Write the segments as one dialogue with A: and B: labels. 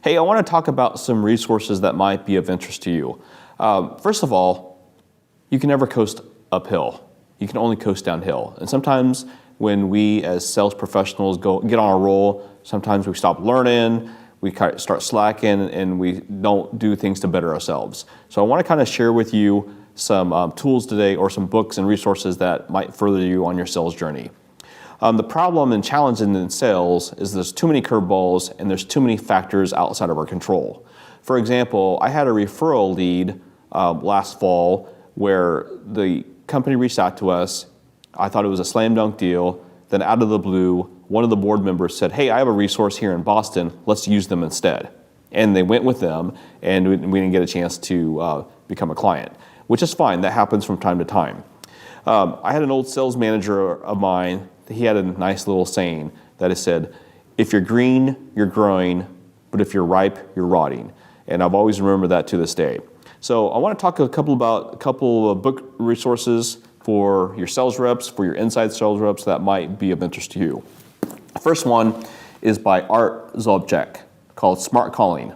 A: Hey, I want to talk about some resources that might be of interest to you. First of all, you can never coast uphill. You can only coast downhill. And sometimes when we as sales professionals get on a roll, sometimes we stop learning, we start slacking, and we don't do things to better ourselves. So I want to kind of share with you some tools today, or some books and resources that might further you on your sales journey. The problem and challenge in sales is there's too many curveballs and there's too many factors outside of our control. For example, I had a referral lead last fall where the company reached out to us. I thought it was a slam dunk deal. Then out of the blue, one of the board members said, hey, I have a resource here in Boston. Let's use them instead. And they went with them, and we didn't get a chance to become a client, which is fine. That happens from time to time. I had an old sales manager of mine. He had a nice little saying that it said, if you're green, you're growing, but if you're ripe, you're rotting. And I've always remembered that to this day. So I want to talk a couple of book resources for your sales reps, for your inside sales reps that might be of interest to you. The first one is by Art Zobjek called Smart Calling.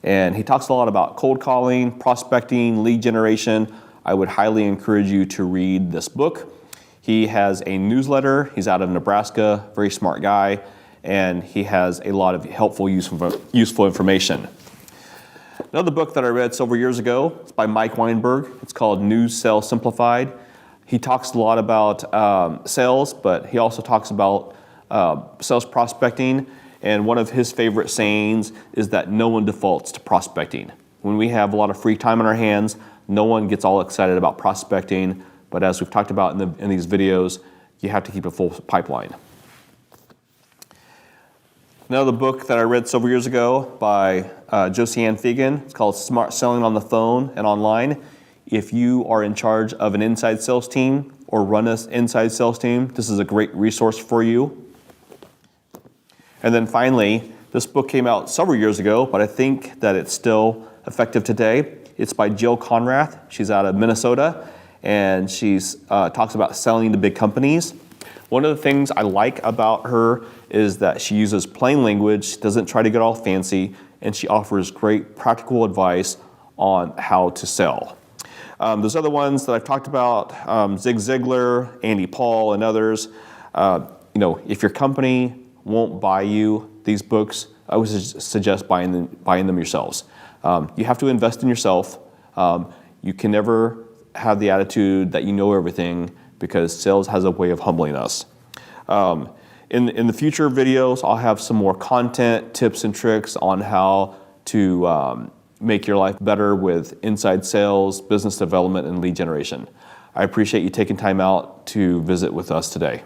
A: And he talks a lot about cold calling, prospecting, lead generation. I would highly encourage you to read this book. He has a newsletter. He's out of Nebraska, very smart guy, and he has a lot of helpful, useful information. Another book that I read several years ago is by Mike Weinberg. It's called New Sales Simplified. He talks a lot about sales, but he also talks about sales prospecting, and one of his favorite sayings is that no one defaults to prospecting. When we have a lot of free time on our hands, no one gets all excited about prospecting. But as we've talked about in these videos, you have to keep a full pipeline. Another book that I read several years ago by Josiane Fegan, it's called Smart Selling on the Phone and Online. If you are in charge of an inside sales team or run an inside sales team, this is a great resource for you. And then finally, this book came out several years ago, but I think that it's still effective today. It's by Jill Konrath. She's out of Minnesota. And she talks about selling to big companies. One of the things I like about her is that she uses plain language, doesn't try to get all fancy, and she offers great practical advice on how to sell. There's other ones that I've talked about, Zig Ziglar, Andy Paul, and others. If your company won't buy you these books, I would suggest buying them yourselves. You have to invest in yourself. You can never have the attitude that you know everything, because sales has a way of humbling us. In the future videos, I'll have some more content, tips and tricks on how to make your life better with inside sales, business development, and lead generation. I appreciate you taking time out to visit with us today.